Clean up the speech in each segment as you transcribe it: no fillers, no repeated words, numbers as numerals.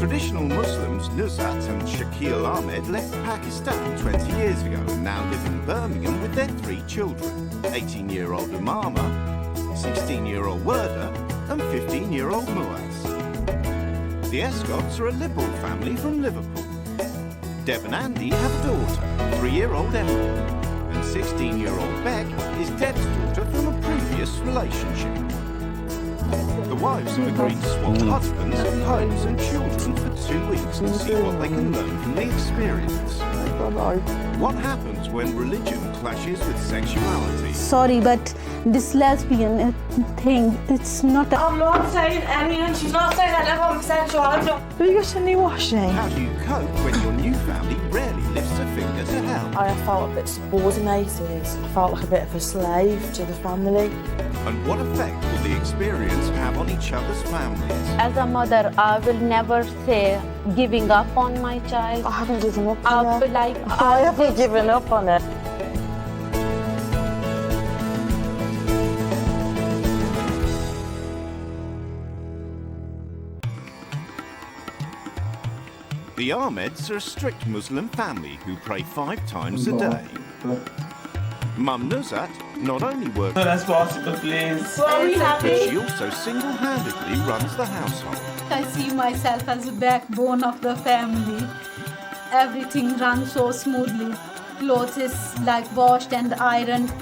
Traditional Muslims Nuzhat and Ahmed left Pakistan 20 years ago and now live in Birmingham with their 3 children, 18-year-old Umama, 16-year-old Werda and 15-year-old Muaz. The Escots are a Liberal family from Liverpool. Deb and Andy have a daughter, 3-year-old Emily, and 16-year-old Beck is Deb's daughter from a previous relationship. The wives have agreed to swap husbands, homes and children for 2 weeks to see what they can learn from the experience. What happens when religion clashes with sexuality? Sorry, but this lesbian thing, it's not a... I'm not saying anything. She's not saying I live homosexual. I'm not. Have you got any washing? How do you cope when your new family rarely lifts a finger to help? I felt a bit subordinated. I felt like a bit of a slave to the family. And what effect will the experience have on each other's families? As a mother, I will never say giving up on my child. I haven't given up I on feel her. like I haven't given up on her. The Ahmeds are a strict Muslim family who pray 5 times a day. Mum Nuzhat not only works, As possible, please. but she also single-handedly runs the household. I see myself as a backbone of the family. Everything runs so smoothly. Clothes is like washed and ironed.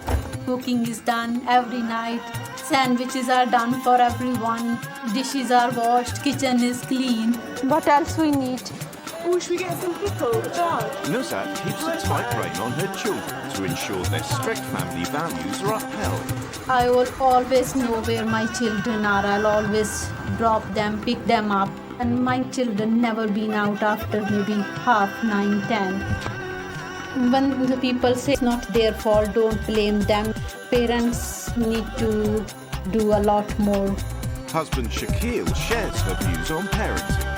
Cooking is done every night. Sandwiches are done for everyone. Dishes are washed. Kitchen is clean. what else we need? Oh, should we get some pickle? John? Nuzhat keeps a tight rein on her children to ensure their strict family values are upheld. I will always know where my children are. I'll always drop them, pick them up. And my children never been out after maybe 9:30, 10. When the people say it's not their fault, don't blame them. Parents need to do a lot more. Husband Shakil shares her views on parenting.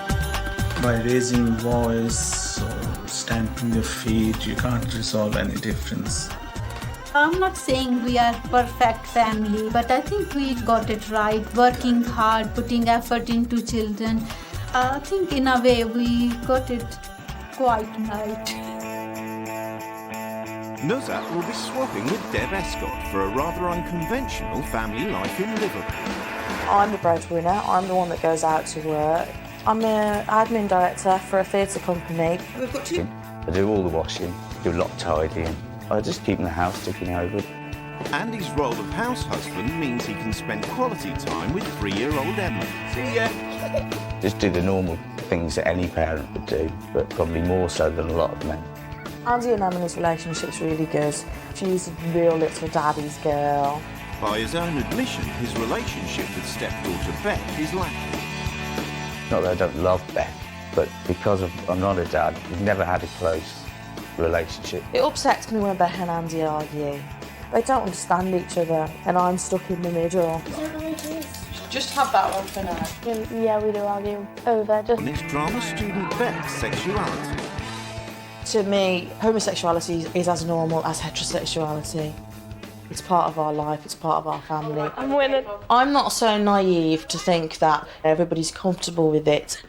By raising voice or stamping your feet, you can't resolve any difference. I'm not saying we are perfect family, but I think we got it right. Working hard, putting effort into children. I think in a way we got it quite right. Nuzhat will be swapping with Deb Escott for a rather unconventional family life in Liverpool. I'm the breadwinner. I'm the one that goes out to work. I'm an admin director for a theatre company. We've got 2. I do all the washing, do a lot of tidying. I just keep the house ticking over. Andy's role of house husband means he can spend quality time with 3-year-old Emily. See ya! Just do the normal things that any parent would do, but probably more so than a lot of men. Andy and Emily's relationship's really good. She's a real little daddy's girl. By his own admission, his relationship with stepdaughter Beck is lacking. Not that I don't love Beth, but because I'm not a dad, we've never had a close relationship. It upsets me when Beck and Andy argue. They don't understand each other, and I'm stuck in the middle. Just have that one for now. Yeah, we do argue over just... On his drama student Beck's sexuality. To me, homosexuality is as normal as heterosexuality. It's part of our life, it's part of our family. I'm winning. I'm not so naive to think that everybody's comfortable with it.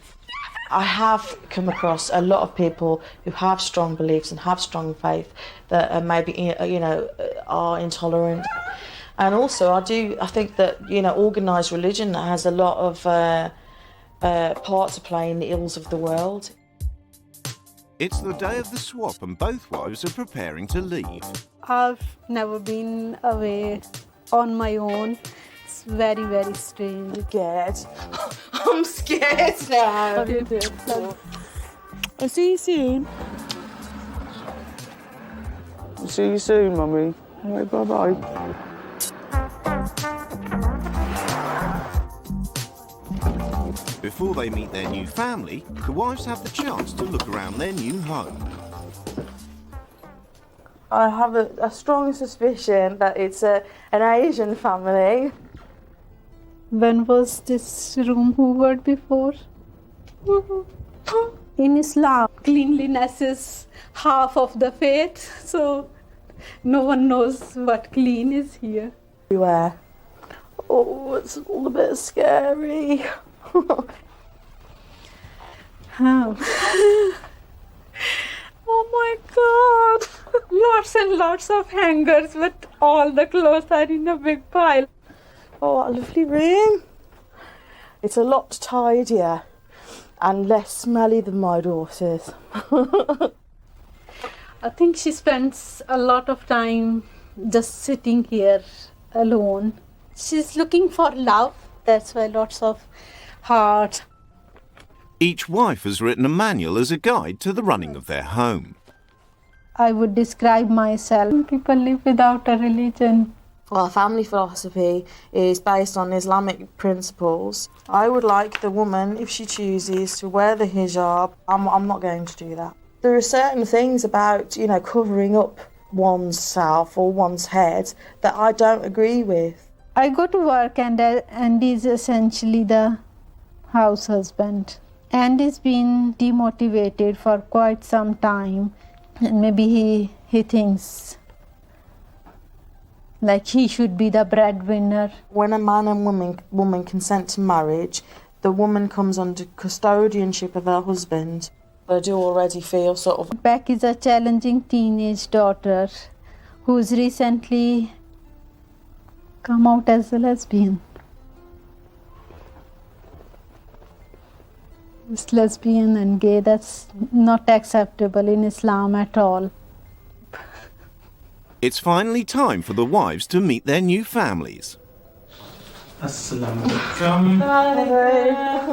I have come across a lot of people who have strong beliefs and have strong faith that are maybe, are intolerant. And also, I think that, organised religion has a lot of part to play in the ills of the world. It's the day of the swap and both wives are preparing to leave. I've never been away on my own. It's very, very strange. Scared. I'm scared now. I'll see you soon. I'll see you soon, Mummy. All right, bye-bye. Before they meet their new family, the wives have the chance to look around their new home. I have a strong suspicion that it's an Asian family. When was this room hoovered before? In Islam, cleanliness is half of the faith, so no one knows what clean is here. Everywhere. Oh, it's all a bit scary. Oh my God! Lots and lots of hangers, but all the clothes are in a big pile. Oh, what a lovely room. It's a lot tidier and less smelly than my daughter's. I think she spends a lot of time just sitting here alone. She's looking for love. That's why lots of hearts. Each wife has written a manual as a guide to the running of their home. I would describe myself. People live without a religion. Well, family philosophy is based on Islamic principles. I would like the woman, if she chooses, to wear the hijab. I'm not going to do that. There are certain things about, covering up one's self or one's head that I don't agree with. I go to work and Andy is essentially the house husband. Andy's been demotivated for quite some time, and maybe he thinks like he should be the breadwinner. When a man and woman consent to marriage, the woman comes under custodianship of her husband. I do already feel sort of... Beck is a challenging teenage daughter who's recently come out as a lesbian. It's lesbian and gay, that's not acceptable in Islam at all. It's finally time for the wives to meet their new families. Assalamu alaikum.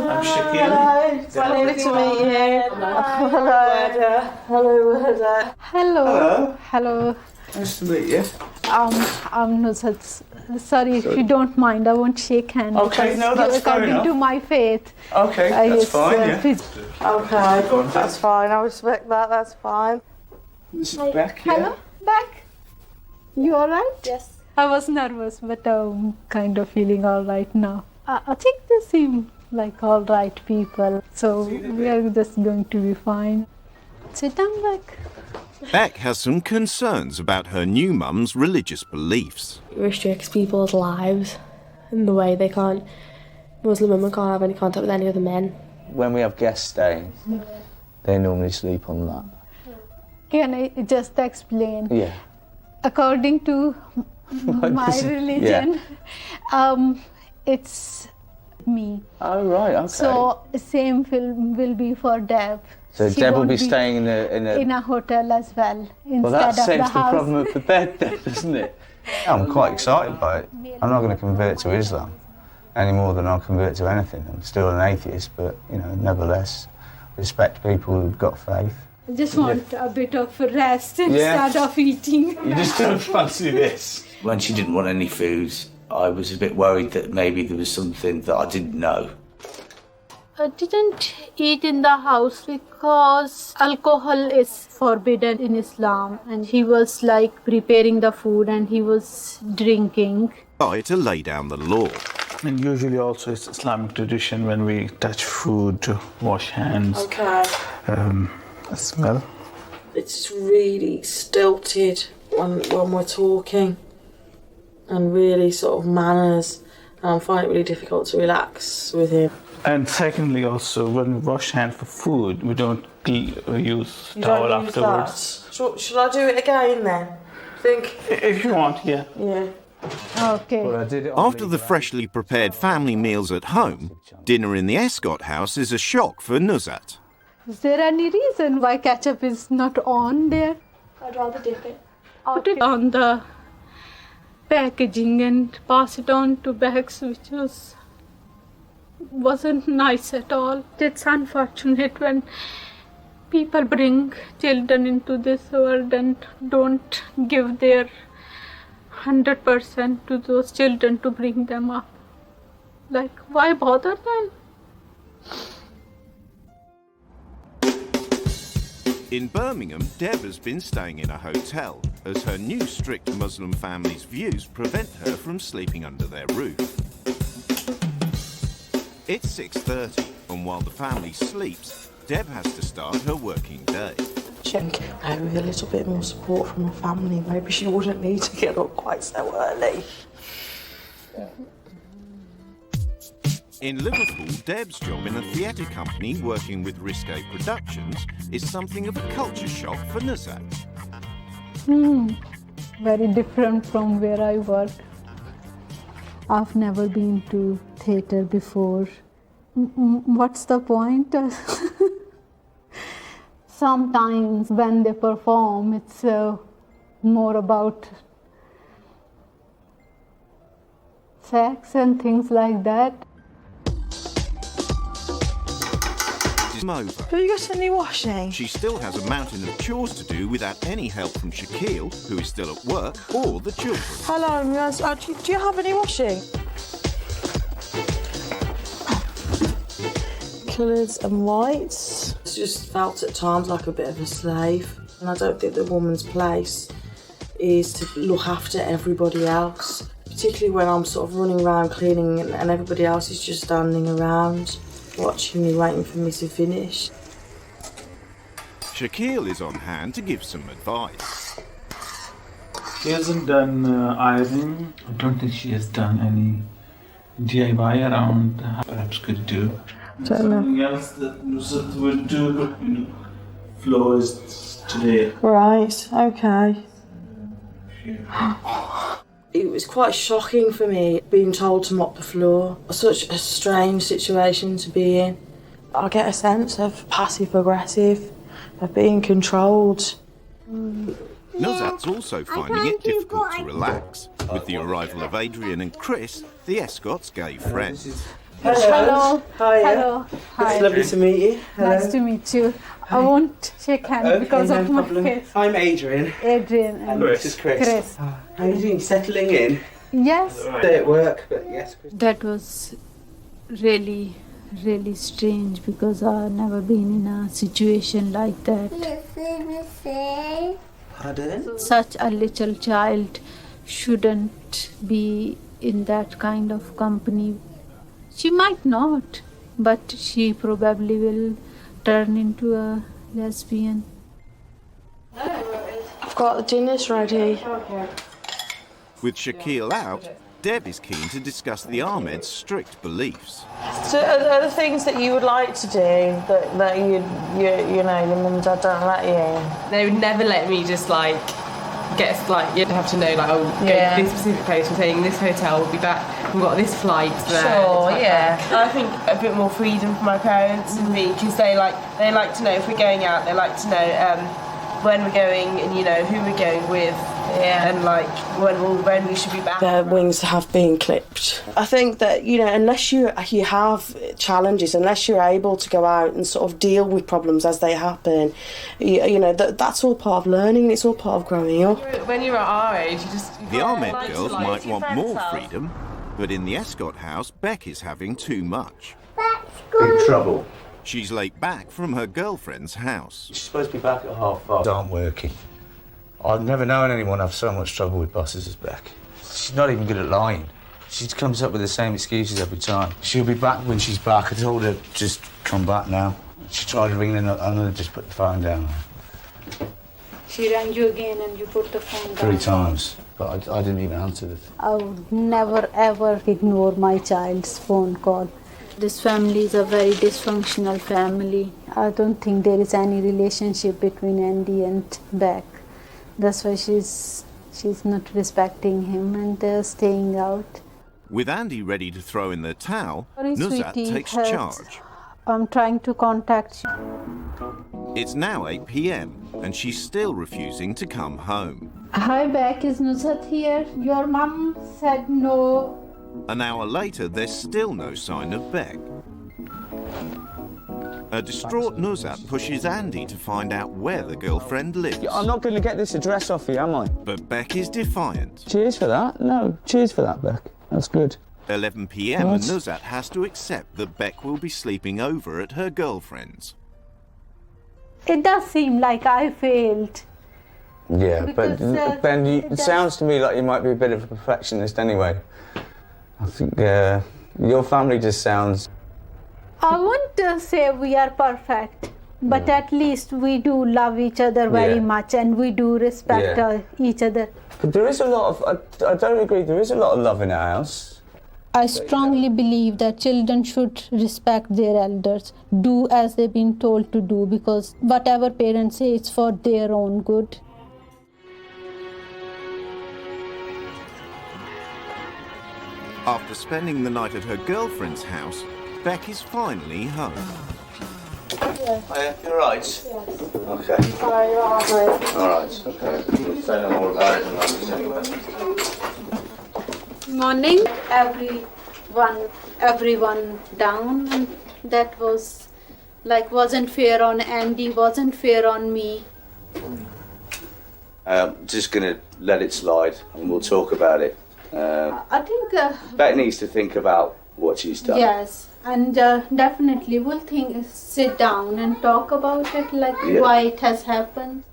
I'm Shakil. It's lovely to meet you. Hello. Hello. Hello. Nice to meet you. I'm Nuzhat. Sorry if you don't mind, I won't shake hands. Okay, no, that's fair according enough. to my faith. Okay, that's fine, yeah. Okay, that's fine. I respect that. That's fine. This is Beck, yeah? Hello, Beck. You alright? Yes. I was nervous, but I'm kind of feeling alright now. I think they seem like alright people, so we are just going to be fine. Sit down, Beck. Beck has some concerns about her new mum's religious beliefs. It restricts people's lives in the way Muslim women can't have any contact with any other men. When we have guests staying, they normally sleep on that. Can I just explain? Yeah. According to my religion, it's me. Oh, right, okay. So same will be for Deb. So She Deb will won't be staying in a hotel as well instead Well, that of the saves the house. problem of the bed then, doesn't it? I'm quite excited by it. I'm not going to convert to Islam any more than I'll convert to anything. I'm still an atheist, but, nevertheless, respect people who've got faith. I just want a bit of rest instead of eating. You just don't fancy this. When she didn't want any food, I was a bit worried that maybe there was something that I didn't know. I didn't eat in the house because alcohol is forbidden in Islam, and he was like preparing the food and he was drinking. Try to lay down the law. And usually also it's Islamic tradition when we touch food to wash hands. Okay. Smell. It's really stilted when we're talking, and really sort of manners. And I find it really difficult to relax with him. And secondly, also, when we wash hands for food, we don't use towel afterwards. Should I do it again then? Think. If you want, yeah. Yeah. Okay. After the freshly prepared family meals at home, dinner in the Escott house is a shock for Nuzhat. Is there any reason why ketchup is not on there? I'd rather dip it. Put it on the packaging and pass it on to bags, which wasn't nice at all. It's unfortunate when people bring children into this world and don't give their 100% to those children to bring them up. Like, why bother them? In Birmingham, Deb has been staying in a hotel as her new strict Muslim family's views prevent her from sleeping under their roof. It's 6:30, and while the family sleeps, Deb has to start her working day. With a little bit more support from her family, maybe she wouldn't need to get up quite so early. In Liverpool, Deb's job in a theatre company working with Risque Productions is something of a culture shock for Nuzhat. Very different from where I work. I've never been to theatre before. What's the point? Sometimes when they perform, it's more about sex and things like that. Over. Have you got any washing? She still has a mountain of chores to do without any help from Shaquille, who is still at work, or the children. Hello, yes. Do you have any washing? Colours and whites. It's just felt at times like a bit of a slave, and I don't think the woman's place is to look after everybody else, particularly when I'm sort of running around cleaning and everybody else is just standing around watching me, waiting for me to finish. Shaquille is on hand to give some advice. She hasn't done ironing. I don't think she has done any DIY around. Perhaps could do. Something else that Nuzhat will do. Floors today. Right, okay. It was quite shocking for me being told to mop the floor. Such a strange situation to be in. I get a sense of passive-aggressive, of being controlled. Nuzhat's also finding it difficult to relax. With the arrival of Adrian and Chris, the escort's gay friend. Hello. Hi. Hello. Hi. It's lovely to meet you. Hello. Nice to meet you. I won't shake hands because of my face. I'm Adrian. Adrian and This is Chris. How are you doing? Settling in? Yes. Day at work, but yes. Chris. That was really strange because I've never been in a situation like that. Pardon? Such a little child shouldn't be in that kind of company. She might not, but she probably will turn into a lesbian. I've got the dinners ready. With Shaquille out, Deb is keen to discuss the Ahmed's strict beliefs. So are there things that you would like to do that you know, your mum and dad don't let you? They would never let me just you'd have to know go to this specific place. We're saying this hotel, we'll be back, we've got this flight there. Sure, yeah. And I think a bit more freedom for my parents and me, because they like to know if we're going out, they like to know when we're going and who we're going with, and when we should be back. Their wings have been clipped. I think that unless you have challenges, unless you're able to go out and sort of deal with problems as they happen, that's all part of learning. It's all part of growing up. When you're at our age, The Ahmed girls might want more freedom, but in the escort house, Beck is having too much. Big trouble. She's late back from her girlfriend's house. She's supposed to be back at 5:30. Aren't working. I've never known anyone have so much trouble with buses as Beck. She's not even good at lying. She comes up with the same excuses every time. She'll be back when she's back. I told her, just come back now. She tried ringing and I just put the phone down. She rang you again and you put the phone down. 3 times, but I didn't even answer the phone. I would never ever ignore my child's phone call. This family is a very dysfunctional family. I don't think there is any relationship between Andy and Beck. That's why she's not respecting him and they're staying out. With Andy ready to throw in the towel, Sorry, Nuzhat sweetie, takes charge. I'm trying to contact you. It's now 8 p.m. and she's still refusing to come home. Hi Beck, is Nuzhat here? Your mum said no. An hour later, there's still no sign of Beck. A distraught Nuzhat pushes Andy to find out where the girlfriend lives. I'm not going to get this address off you, am I? But Beck is defiant. Cheers for that. No, cheers for that, Beck. That's good. 11 p.m. and Nuzhat has to accept that Beck will be sleeping over at her girlfriend's. It does seem like I failed. Yeah, Because, but Ben, it sounds to me like you might be a bit of a perfectionist anyway. I think your family just sounds... I won't say we are perfect, but at least we do love each other very much and we do respect each other. But there is a lot of... I don't agree, there is a lot of love in our house. I strongly believe that children should respect their elders, do as they've been told to do, because whatever parents say, it's for their own good. After spending the night at her girlfriend's house, Beck is finally home. Hiya, you alright? Yes. Okay. Hi, you're alright. Alright, okay. We'll say no more about it anyway. Morning, everyone down, and that was wasn't fair on Andy, wasn't fair on me. Just gonna let it slide and we'll talk about it. I think Beck needs to think about what she's done. yes, and definitely we'll sit down and talk about it, why it has happened.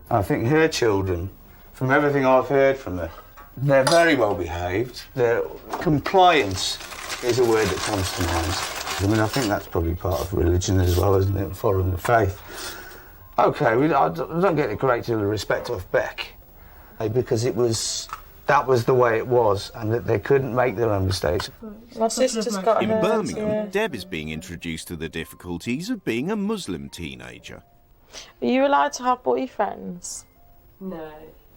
I think her children, from everything I've heard from her, they're very well behaved. Their compliance is a word that comes to mind. I mean, I think that's probably part of religion as well, isn't it? Following the faith. Okay, I don't get a great deal of respect off Beck, because that was the way it was, and that they couldn't make their own mistakes. My sister's got In hers, Birmingham, yeah. Deb is being introduced to the difficulties of being a Muslim teenager. Are you allowed to have boyfriends? No.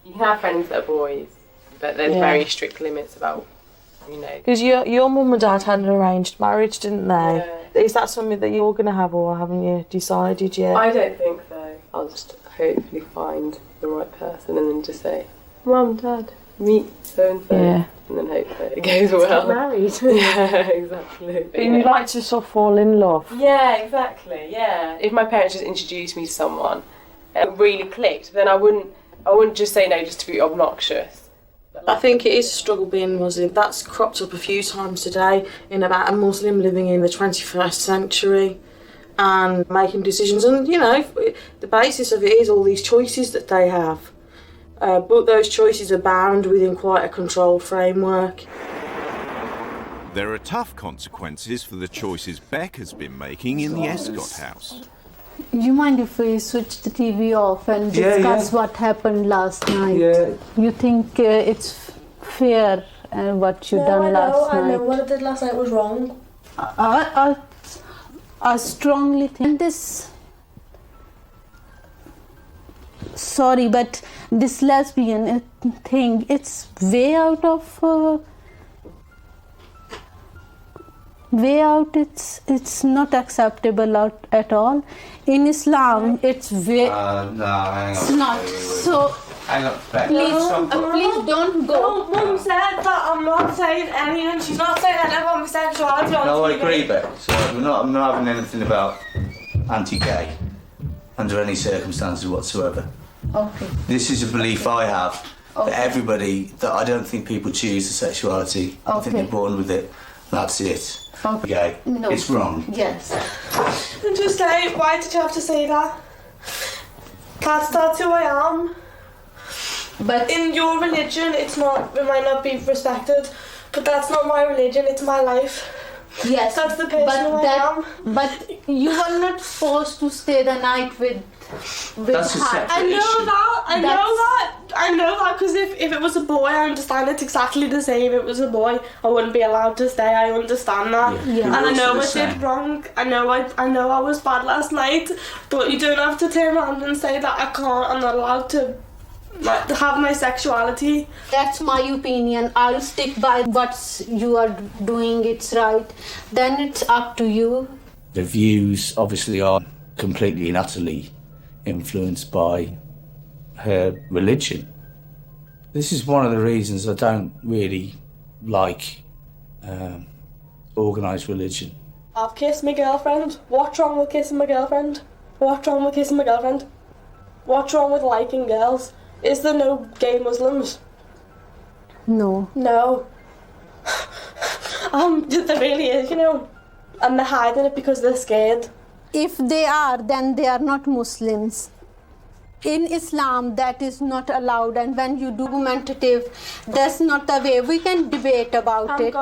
You can have friends that are boys, but there's very strict limits about, Because your mum and dad had an arranged marriage, didn't they? Yeah. Is that something that you're going to have, or haven't you decided yet? I don't think so. I'll just hopefully find the right person and then just say, Mum, Dad, meet so-and-so. Yeah. And then hopefully it goes well. Get married. Yeah, exactly. But you like to sort of fall in love. Yeah, exactly, yeah. If my parents just introduced me to someone and it really clicked, then I wouldn't just say no just to be obnoxious. I think it is a struggle being Muslim. That's cropped up a few times today in about a Muslim living in the 21st century and making decisions. And, the basis of it is all these choices that they have. But those choices are bound within quite a controlled framework. There are tough consequences for the choices Beck has been making in the Escott house. You mind if we switch the TV off and discuss what happened last night? Yeah. You think it's fair what you done last night? I know what I did last night was wrong. I strongly think this. Sorry, but this lesbian thing, it's way out. It's not acceptable at all. In Islam, it's way. No, hang on. It's not. So Hang on, Beck. please don't go. Mum said that I'm not saying anything. She's not saying anything about my sexuality. No, I agree, Beck. So I'm not having anything about anti-gay under any circumstances whatsoever. Okay. This is a belief I have that everybody, that I don't think people choose a sexuality. I think they're born with it. That's it. Okay. No. It's wrong. Yes. And just say, why did you have to say that? That's who I am. But In your religion, it might not be respected, but that's not my religion, it's my life. yes, That's the person who I am. But you were not supposed to stay the night with That's a her. separate I know issue. that, I know that, because if it was a boy, I understand it's exactly the same. If it was a boy, I wouldn't be allowed to stay, I understand that. Yeah. And I know You're I also the did same. wrong, I know I was bad last night, but you don't have to turn around and say that I'm not allowed to have my sexuality. That's my opinion. I'll stick by what you are doing. It's right. Then it's up to you. The views obviously are completely and utterly influenced by her religion. This is one of the reasons I don't really like organised religion. I've kissed my girlfriend. What's wrong with kissing my girlfriend? What's wrong with kissing my girlfriend? What's wrong with liking girls? Is there no gay Muslims? No. No. There really is, and they're hiding it because they're scared. If they are, then they are not Muslims. In Islam, that is not allowed, and when you do argumentative, that's not the way. We can debate about it.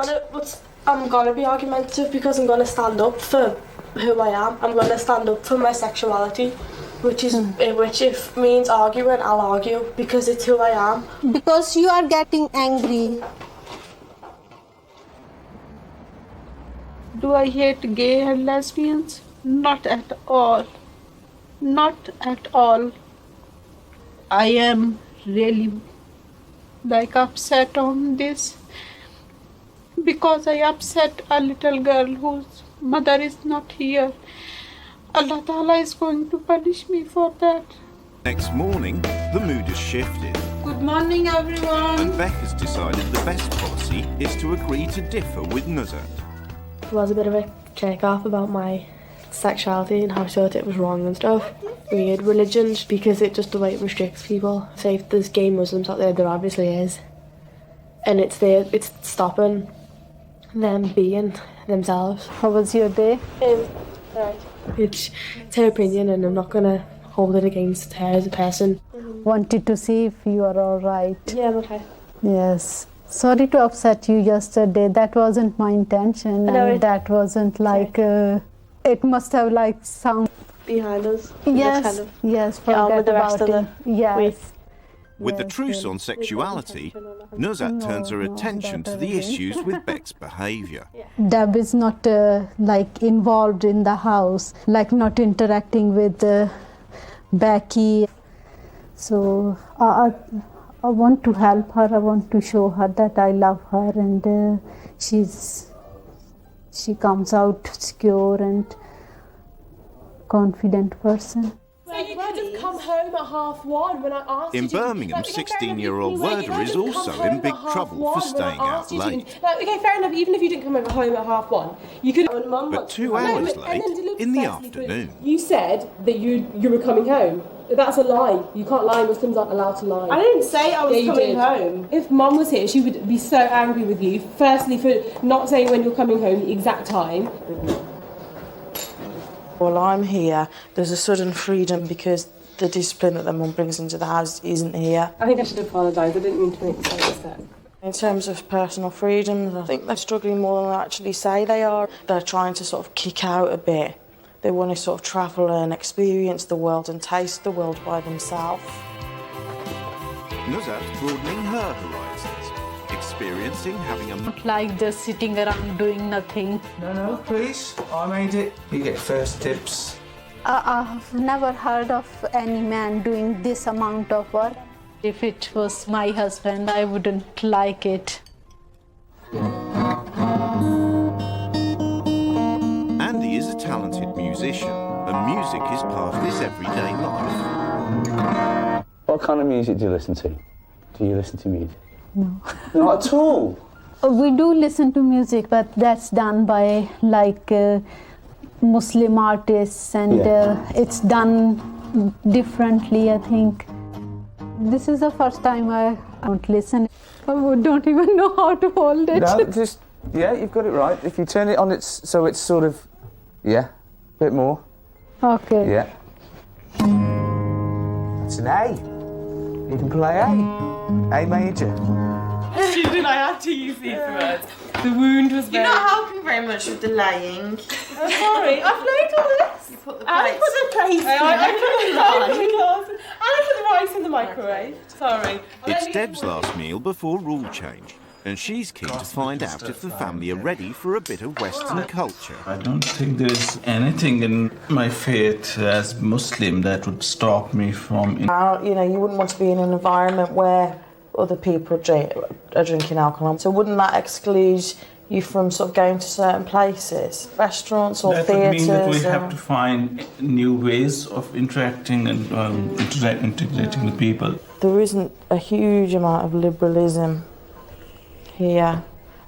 I'm gonna be argumentative because I'm gonna stand up for who I am. I'm gonna stand up for my sexuality, which if means arguing, I'll argue because it's who I am. Because you are getting angry. do I hate gay and lesbians? Not at all. Not at all. I am really upset on this because I upset a little girl whose mother is not here. Allah Ta'ala is going to punish me for that. Next morning, the mood has shifted. Good morning, everyone. And Beck has decided the best policy is to agree to differ with Nuzhat. It was a bit of a kick-off about my sexuality and how I thought it was wrong and stuff. Weird religions, because it just the way it restricts people. Say if there's gay Muslims out there, there obviously is. And it's stopping them being themselves. How was your day? It's her opinion and I'm not going to hold it against her as a person. Wanted to see if you are all right. Yeah, I'm okay. Yes. Sorry to upset you yesterday. That wasn't my intention. And that wasn't it must have sound behind us. Yes, yes, forget with the rest about of it. Yes. With the truce on sexuality, Nuzhat turns her attention to the issues with Beck's behaviour. Deb is not involved in the house, not interacting with Becky. So I want to help her. I want to show her that I love her, and she comes out secure and confident person. So you could have come home at 1:30 when I asked you. In Birmingham, 16-year-old Werder is also in big trouble for staying out late. Okay, fair enough. Even if you didn't come over home at 1:30, you could. But 2 hours late, in the afternoon. You said that you were coming home. That's a lie. You can't lie. Muslims aren't allowed to lie. I didn't say I was coming home. If Mum was here, she would be so angry with you. Firstly, for not saying when you're coming home, the exact time. While I'm here, there's a sudden freedom because the discipline that the mum brings into the house isn't here. I think I should have apologised. I didn't mean to make you so upset. In terms of personal freedoms, I think they're struggling more than they actually say they are. They're trying to sort of kick out a bit. They want to sort of travel and experience the world and taste the world by themselves. Nuzhat's broadening her horizons, experiencing having a... Not like just sitting around doing nothing. No, please. I made it. You get first tips. I've never heard of any man doing this amount of work. If it was my husband, I wouldn't like it. Andy is a talented musician, and music is part of his everyday life. What kind of music do you listen to? Do you listen to music? No. Not at all? We do listen to music, but that's done by Muslim artists, and it's done differently, I think. This is the first time I don't listen. I don't even know how to hold it. No, you've got it right. If you turn it on, it's sort of, a bit more. Okay. Yeah. It's an A. You can play A major. Didn't I have to use these words? The wound was very... You're not helping very much with the laying. Oh, sorry, I've laid all this. You put the I plates. put the plates I put the rice in the microwave. Sorry. It's Deb's last meal before rule change, and she's keen to find out if the family are ready for a bit of Western culture. I don't think there's anything in my faith as Muslim that would stop me from... You wouldn't want to be in an environment where other people are drinking alcohol. So wouldn't that exclude you from sort of going to certain places, restaurants or theatres? That would mean that we have to find new ways of interacting and integrating with people. There isn't a huge amount of liberalism here,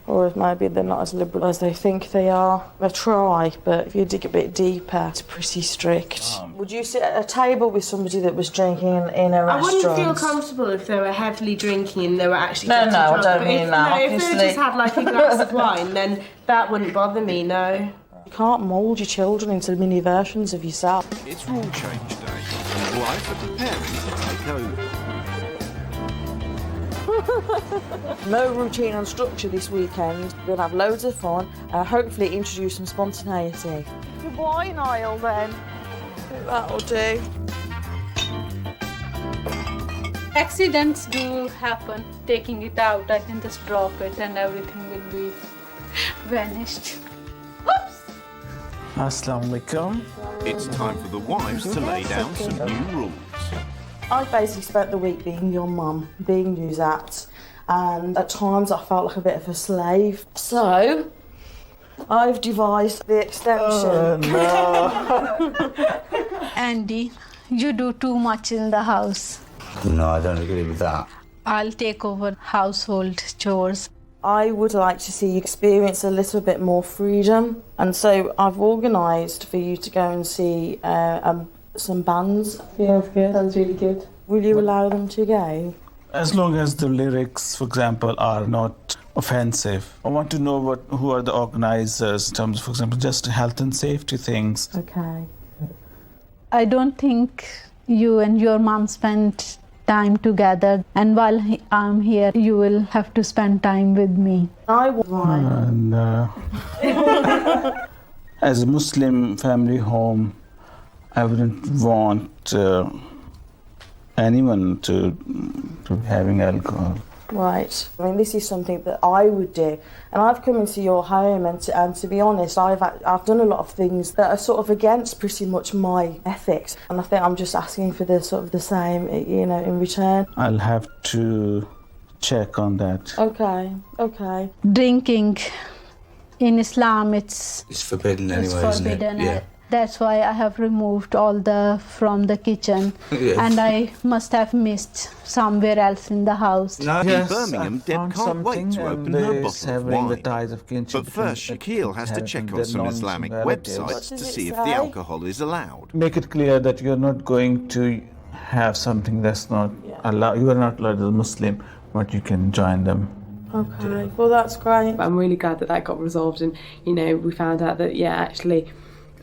or maybe they're not as liberal as they think they are. They try, but if you dig a bit deeper, it's pretty strict. Would you sit at a table with somebody that was drinking in a restaurant? I wouldn't feel comfortable if they were heavily drinking and they were actually No, getting drunk. I don't mean that. If they just had a glass of wine, then that wouldn't bother me, no. You can't mould your children into mini versions of yourself. It's rule change day, and the wives are preparing to take over. No routine and structure this weekend. We'll have loads of fun and hopefully introduce some spontaneity. The wine aisle then. That'll do. Accidents do happen. Taking it out, I can just drop it and everything will be vanished. Oops! Assalamu alaikum. It's time for the wives to lay down some new rules. I basically spent the week being your mum, being Nuzhat, and at times I felt like a bit of a slave. So, I've devised the extension. Andy, you do too much in the house. No, I don't agree with that. I'll take over household chores. I would like to see you experience a little bit more freedom, and so I've organised for you to go and see some bands. Yeah, that's good. Sounds really good. Will you allow them to go? As long as the lyrics, for example, are not offensive. I want to know who are the organisers in terms of, for example, just health and safety things. Okay. I don't think you and your mom spent time together, and while I'm here, you will have to spend time with me. I will. And as a Muslim family home, I wouldn't want anyone to be having alcohol. Right. I mean, this is something that I would do, and I've come into your home, and to be honest, I've done a lot of things that are sort of against pretty much my ethics, and I think I'm just asking for the sort of the same, you know, in return. I'll have to check on that. Okay. Okay. Drinking in Islam, it's forbidden anyway, forbidden. isn't it? Yeah. That's why I have removed all from the kitchen, Yes. and I must have missed somewhere else in the house. In Birmingham, Deb can't wait to open her bottle of wine. But first, Shaquille has to check on some Islamic websites to see if the alcohol is allowed. Make it clear that you're not going to have something that's not allowed. You are not allowed as a Muslim, but you can join them. Okay. Well, that's great. I'm really glad that got resolved, and we found out that actually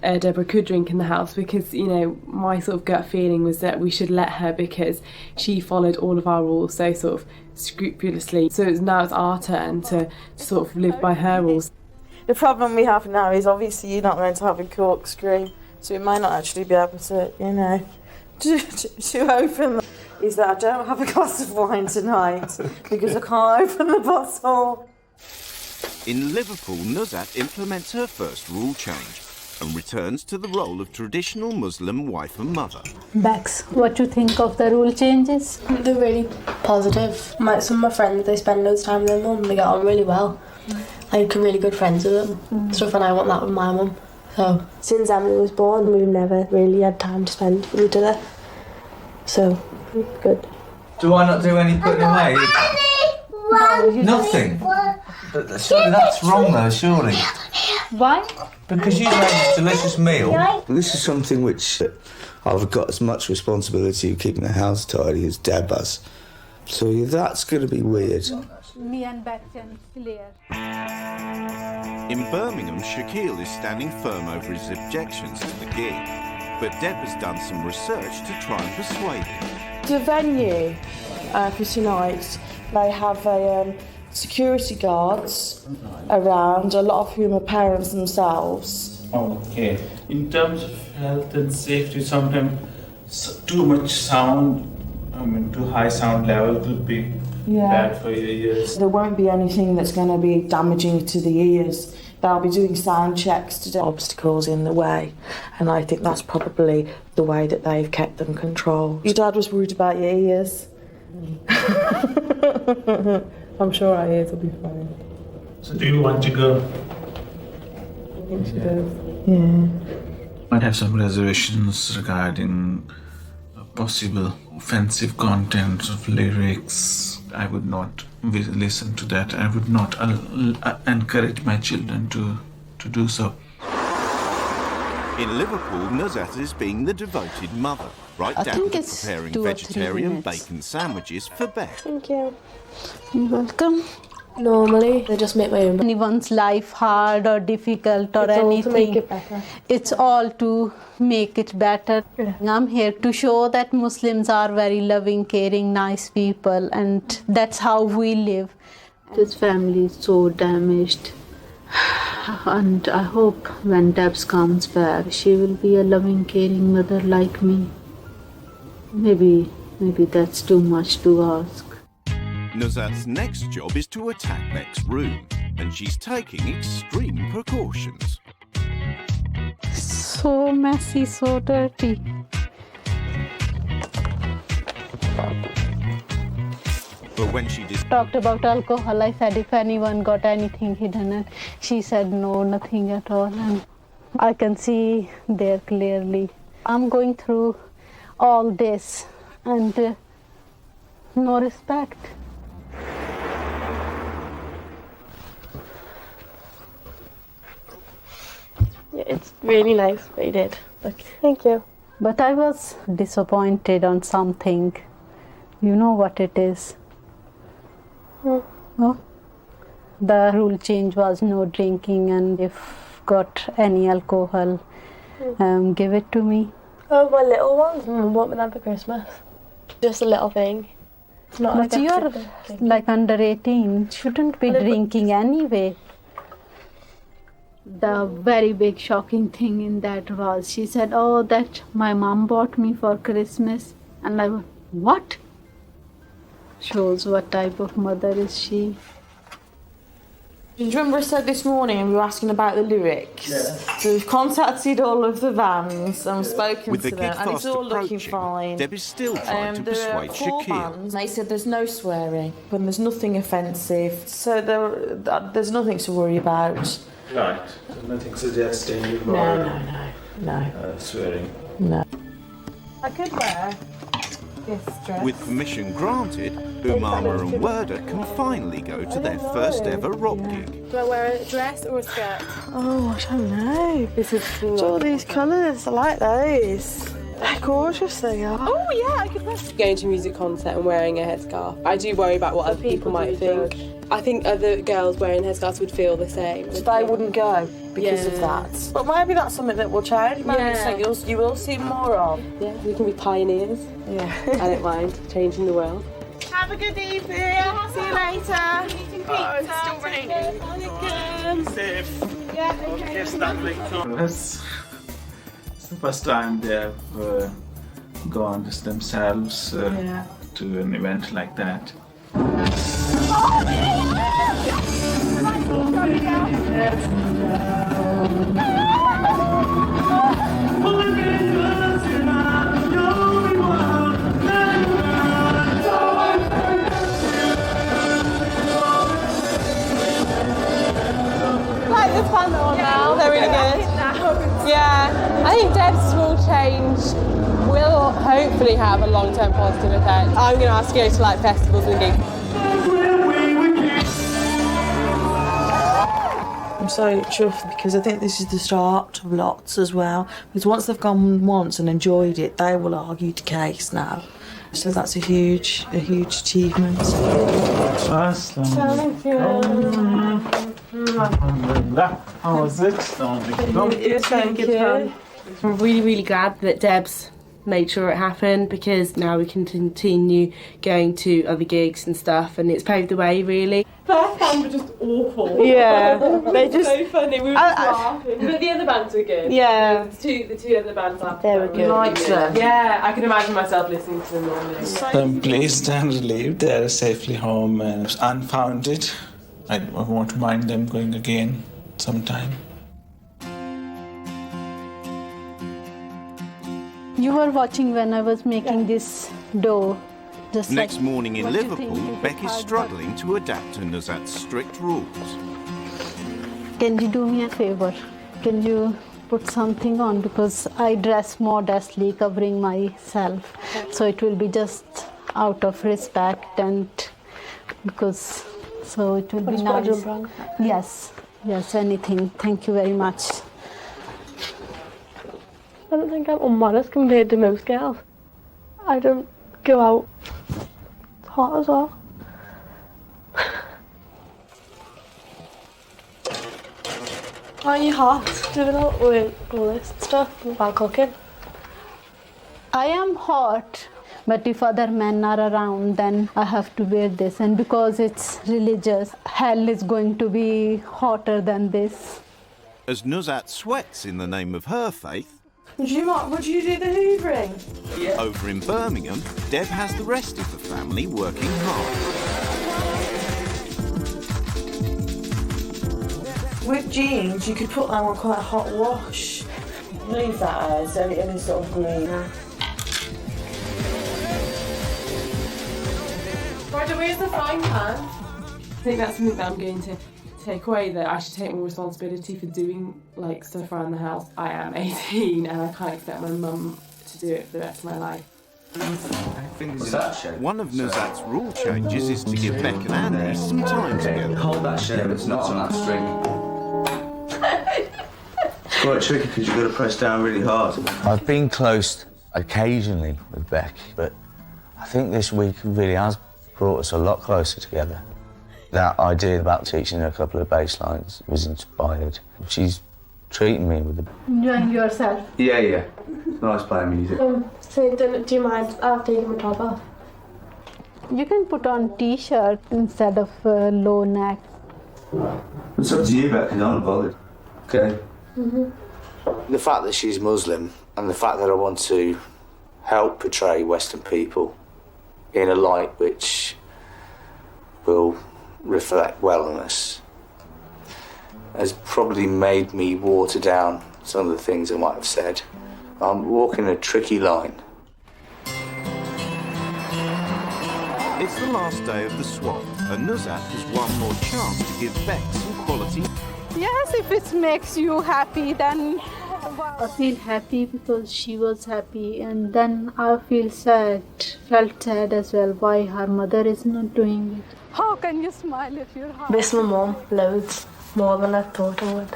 Deborah could drink in the house, because my sort of gut feeling was that we should let her, because she followed all of our rules so sort of scrupulously. So now it's our turn to sort of live by her rules. The problem we have now is obviously you're not going to have a corkscrew, so we might not actually be able to, to open. Is that I don't have a glass of wine tonight because I can't open the bottle. In Liverpool, Nuzhat implements her first rule change and returns to the role of traditional Muslim wife and mother. Bex, what do you think of the rule changes? They're really positive. Some of my friends, they spend loads of time with their mum, they get on really well. I become really good friends with them. Stuff, and I want that with my mum. So since Emily was born, we've never really had time to spend with each other. So, good. Do I not do any putting away? Nothing. But surely that's wrong though, surely. Why? Because you made this delicious meal. This is something which I've got as much responsibility of keeping the house tidy as Deb has. So that's going to be weird. Me and Bex and Claire. In Birmingham, Shaquille is standing firm over his objections to the gig, but Deb has done some research to try and persuade him. The venue for tonight, they have security guards around, a lot of whom are parents themselves. Okay. In terms of health and safety, sometimes too much sound, too high sound level could be bad for your ears. There won't be anything that's going to be damaging to the ears. They'll be doing sound checks to do obstacles in the way, and I think that's probably the way that they've kept them controlled. Your dad was worried about your ears. I'm sure our ears will be fine. So do you want to go? I think she does. Yeah. Might have some reservations regarding possible offensive content of lyrics. I would not listen to that. I would not encourage my children to do so. In Liverpool, Nuzhat is being the devoted mother, right down to preparing vegetarian bacon sandwiches for Beth. Thank you. You're welcome. Normally, they just make my own. Anyone's life hard or difficult or It's all anything. to make it better. It's all to make it better. Yeah. I'm here to show that Muslims are very loving, caring, nice people, and that's how we live. This family is so damaged. And I hope when Debs comes back, she will be a loving, caring mother like me. Maybe that's too much to ask. Nuzhat's next job is to attack Beck's room, and she's taking extreme precautions. so messy, so dirty. But when she Talked about alcohol, I said if anyone got anything hidden, and she said no, nothing at all. And I can see there clearly. I'm going through all this and no respect. Yeah, it's really nice what you did. Look, thank you. But I was disappointed on something. You know what it is? Oh. The rule change was no drinking, and if got any alcohol, give it to me. Oh, my little ones? What would that for Christmas? Just a little thing. Not But like you're like under 18, shouldn't be drinking anyway. The very big shocking thing in that was she said, oh, that my mom bought me for Christmas. And I went, what? Shows what type of mother is she. Do you remember I said this morning we were asking about the lyrics? Yes. So we've contacted all of the vans and spoken With to the them, gig and it's fast all looking approaching, fine. Deb is still trying to There are persuade 4 Shaquille. bands. They said there's no swearing and there's nothing offensive, so there's nothing to worry about. Right. So nothing suggesting No. Swearing. No. I could wear this dress. With permission granted, Umama and Werder can finally go to their first ever rock gig. Do I wear a dress or a skirt? Oh, I don't know. This is It's all these colours, I like those. They're gorgeous, they are. Oh yeah, I could wear. Going to a music concert and wearing a headscarf. I do worry about what other people might think. I think other girls wearing headscarves would feel the same. They wouldn't go because of that. But maybe that's something that will change. Maybe something you will see more of. Yeah, we can be pioneers. Yeah. I don't mind changing the world. Have a good evening. See you later. It's still raining. Safe. Okay, It's the first time they have gone just themselves to an event like that. Like this one now, they're really good. Yeah, I think Deb's will change will hopefully have a long-term positive effect. I'm going to ask you to like festivals and gigs. I'm so chuffed because I think this is the start of lots as well. Because once they've gone once and enjoyed it, they will argue the case now. So that's a huge achievement. Thank you. How was it? Thank you. I'm really, really glad that Deb's made sure it happened, because now we can continue going to other gigs and stuff, and it's paved the way, really. First band were just awful. Yeah, they just so funny. We were just laughing, but the other bands were good. Yeah, the two other bands after they were good. Liked them. Yeah, I can imagine myself listening to them normally. I'm pleased and relieved they're safely home and unfounded. I won't mind them going again sometime. You were watching when I was making this dough. Just Next like morning in what you Liverpool, think Beck is hard, struggling to adapt to Nuzhat's strict rules. Can you do me a favor? Can you put something on? Because I dress modestly, covering myself. So it will be just out of respect, and because so it will be nice. Yes, anything. Thank you very much. I don't think I'm unmodest compared to most girls. I don't go out. It's hot as well. Are you hot? Doing all this stuff while cooking? I am hot, but if other men are around, then I have to wear this. And because it's religious, hell is going to be hotter than this. As Nuzhat sweats in the name of her faith, Would you do the hoovering? over in Birmingham, Deb has the rest of the family working hard. With jeans, you could put them on quite a hot wash. leave that as any sort of green. Roger, where's the frying pan? I think that's something that I'm going to take away, that I should take more responsibility for doing like stuff around the house. I am 18 and I can't expect my mum to do it for the rest of my life. One of Nuzhat's rule changes is to give Beck and Andy some time together. Hold that shit, it's not on that string. It's quite tricky because you've got to press down really hard. I've been close occasionally with Beck, but I think this week really has brought us a lot closer together. That idea about teaching her a couple of bass lines was inspired. She's treating me with a... Enjoying yourself. Yeah. It's nice playing music. So do you mind taking my top off? You can put on t-shirt instead of low neck. It's up to you, Beck, I'm not bothered. Okay. The fact that she's Muslim and the fact that I want to help portray Western people in a light which will reflect well on us has probably made me water down some of the things I might have said. I'm walking a tricky line. It's the last day of the swap, and Nuzhat has one more chance to give Beck some quality. Yes, if it makes you happy, then I feel happy because she was happy, and then I felt sad as well why her mother is not doing it. How can you smile if you're happy? Miss my mum loads more than I thought I would.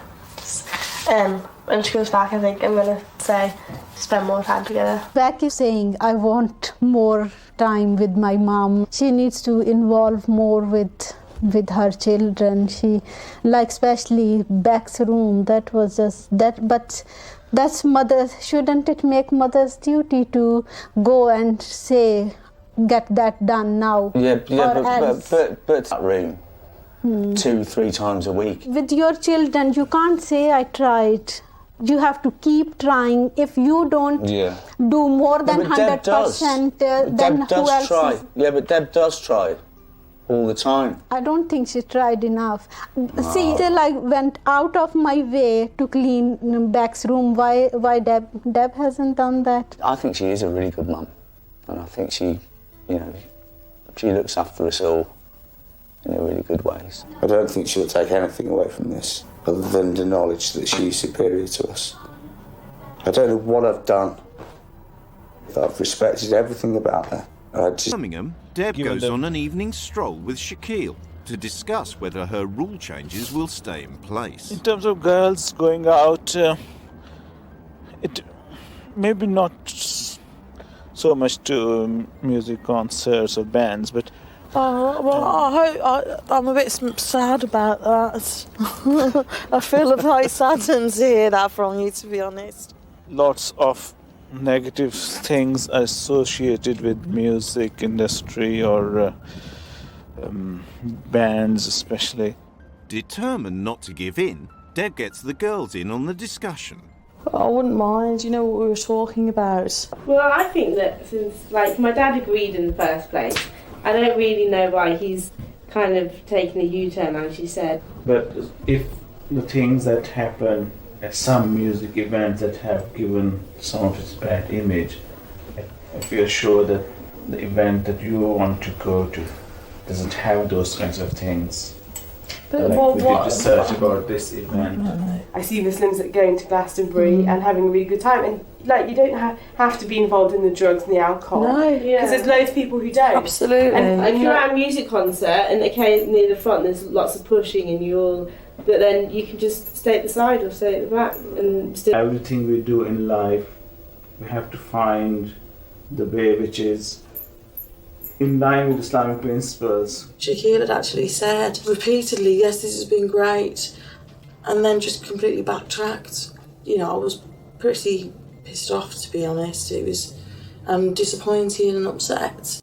When she goes back, I think I'm gonna say spend more time together. Beck is saying I want more time with my mom. She needs to involve more with her children. She, like especially Beck's room, that was just that, but that's mother. Shouldn't it make mother's duty to go and say, get that done now? Yeah, but that room 2-3 times a week. With your children, you can't say I tried. You have to keep trying. If you don't do more than 100%, then Deb does who else? Try. Yeah, but Deb does try all the time. I don't think she tried enough. See, till I went out of my way to clean Beck's room. Why Deb hasn't done that? I think she is a really good mum, and I think she looks after us all in a really good ways. I don't think she'll take anything away from this other than the knowledge that she's superior to us. I don't know what I've done, but I've respected everything about her. Birmingham, Deb goes on an evening stroll with Shaquille to discuss whether her rule changes will stay in place. In terms of girls going out, it maybe not so much to music concerts or bands, but I'm a bit sad about that. I feel quite saddened to hear that from you, to be honest. lots of negative things associated with music industry or bands especially. Determined not to give in, Deb gets the girls in on the discussion. I wouldn't mind, you know what we were talking about. Well, I think that since, my dad agreed in the first place, I don't really know why he's kind of taken a U-turn, as you said. But if the things that happen at some music events that have given some of its bad image, if you're sure that the event that you want to go to doesn't have those kinds of things. But we did research about this event. I see Muslims that going to Glastonbury and having a really good time, and you don't have to be involved in the drugs and the alcohol. No, because there's loads of people who don't. Absolutely. And if you're at a music concert and occasionally near the front there's lots of pushing and but then you can just stay at the side or stay at the back and still. Everything we do in life, we have to find the way which is in line with Islamic principles. Shaquille had actually said repeatedly, yes, this has been great, and then just completely backtracked. You know, I was pretty pissed off, to be honest. It was disappointing and upset.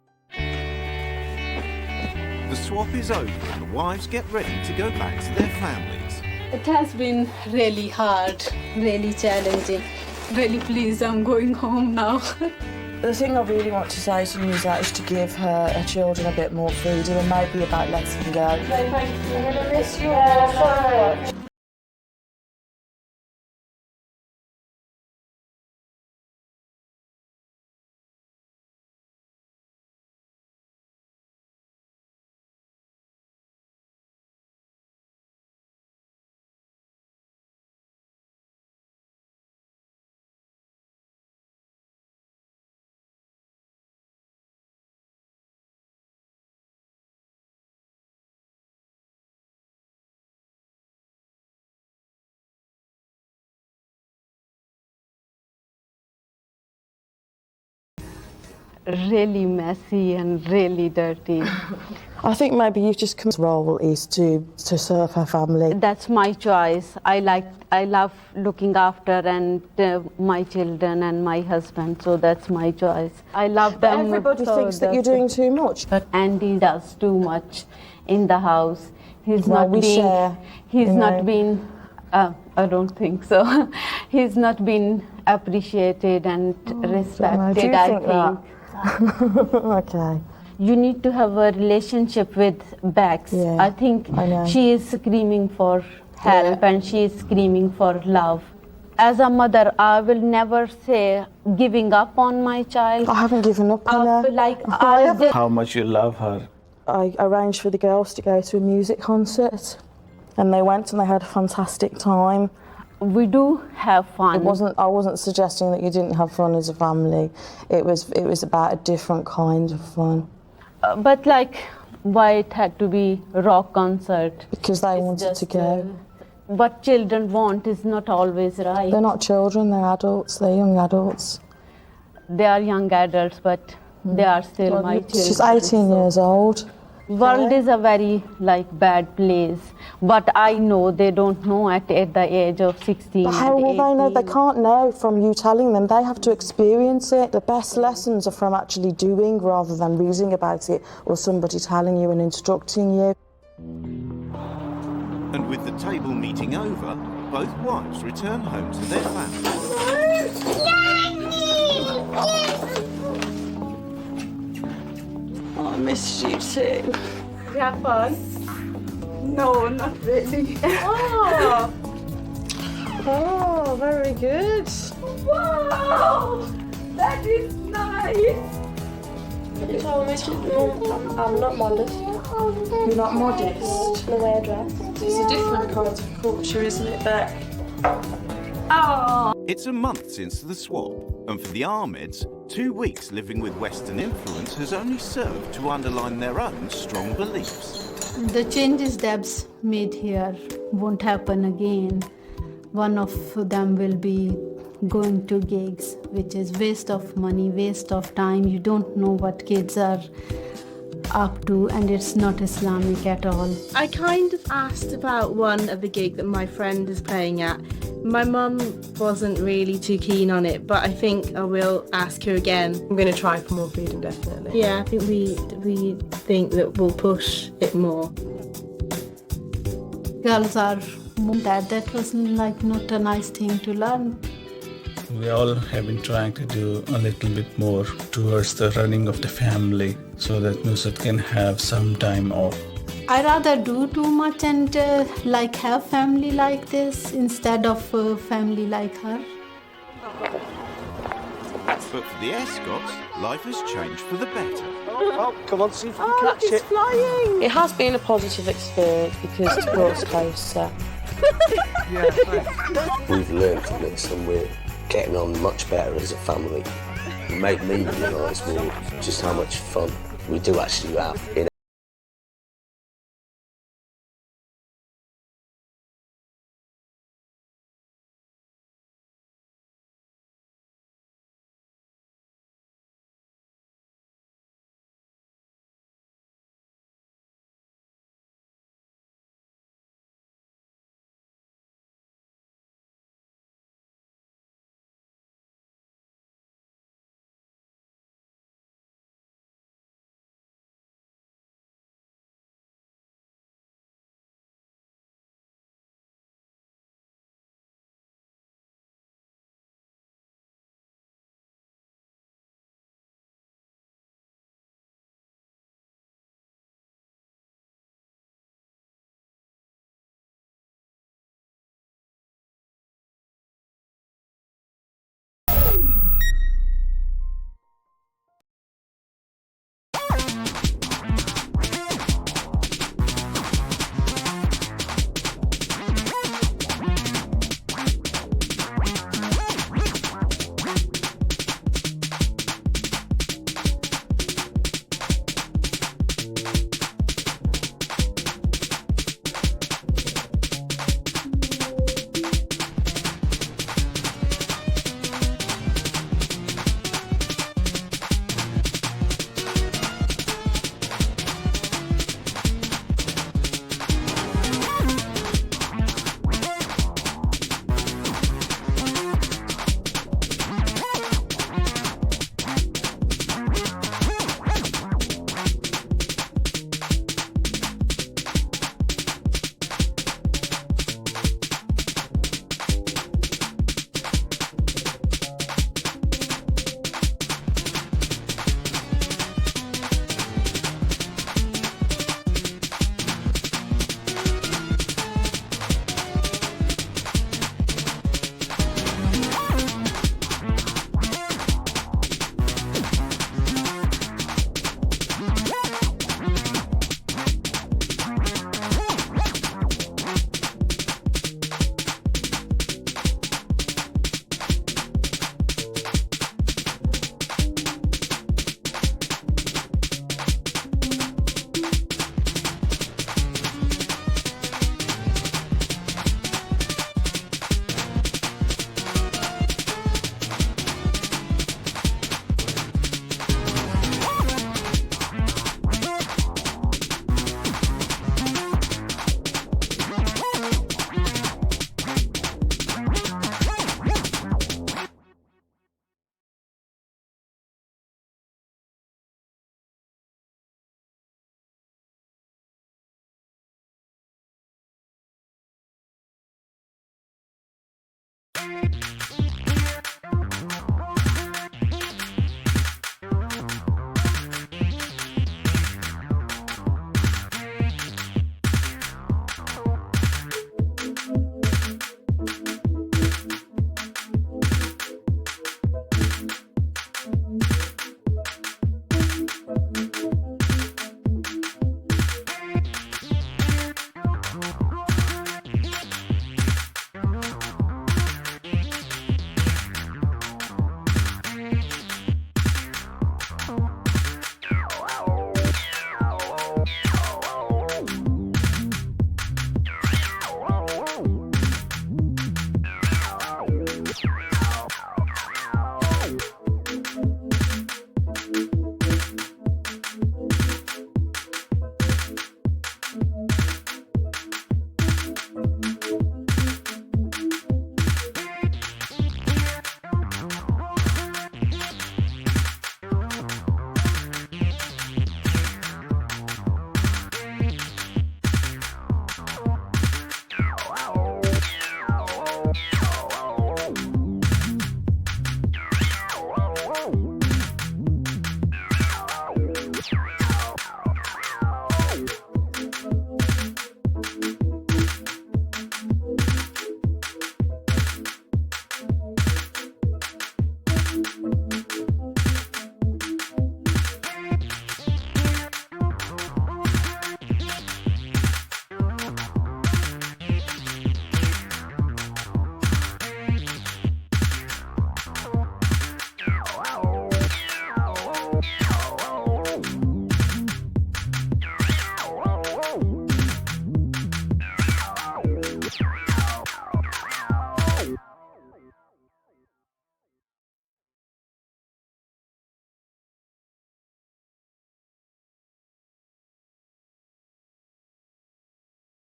The swap is over and the wives get ready to go back to their families. It has been really hard, really challenging. Really pleased I'm going home now. The thing I really want to say to Nuzhat is to give her children a bit more freedom and maybe about letting them go. I'm going to miss you all so much. really messy and really dirty. I think maybe you've just come. His role is to serve her family. That's my choice. I love looking after and my children and my husband, so that's my choice. I love them. Everybody thinks that you're doing too much. But Andy does too much in the house. He's Well, not we being. share, He's you not know. been. I don't think so. He's not been appreciated and respected. Do you I think that? Okay. You need to have a relationship with Bex. Yeah, I think I know. she is screaming for help and she is screaming for love. As a mother, I will never say giving up on my child. I haven't given up on her. Like How much you love her. I arranged for the girls to go to a music concert, and they went and they had a fantastic time. We do have fun. I wasn't suggesting that you didn't have fun as a family. It was about a different kind of fun. But like, why it had to be rock concert? Because they wanted to go. What children want is not always right. They're not children, they're adults, they're young adults. They are young adults, but they are still my children. She's 18 years old. World is a very bad place, but I know they don't know at the age of 16. But how will they know? They can't know from you telling them. They have to experience it. The best lessons are from actually doing rather than reading about it or somebody telling you and instructing you. And with the table meeting over, both wives return home to their families. Oh, I missed you too. You have fun? No, not really. Oh, oh, very good. Wow! That is nice! You told me I'm not modest. You're not modest. The way I dress. It's a different kind of culture, isn't it, Beck? Oh! It's a month since the swap, and for the Ahmeds, 2 weeks living with Western influence has only served to underline their own strong beliefs. The changes Deb's made here won't happen again. One of them will be going to gigs, which is waste of money, waste of time. You don't know what kids are up to, and it's not Islamic at all. I kind of asked about one of the gig that my friend is playing at. My mum wasn't really too keen on it, but I think I will ask her again. I'm going to try for more freedom, definitely. Yeah, I think we think that we'll push it more. Girls are that was not a nice thing to learn. We all have been trying to do a little bit more towards the running of the family so that Nuzhat can have some time off. I rather do too much and have family like this instead of family like her. But for the Escots, life has changed for the better. Oh, come on, see if you can catch It's it. flying. It has been a positive experience because it's brought us closer. We've learned from this and we're getting on much better as a family. It made me realise more just how much fun we do actually have in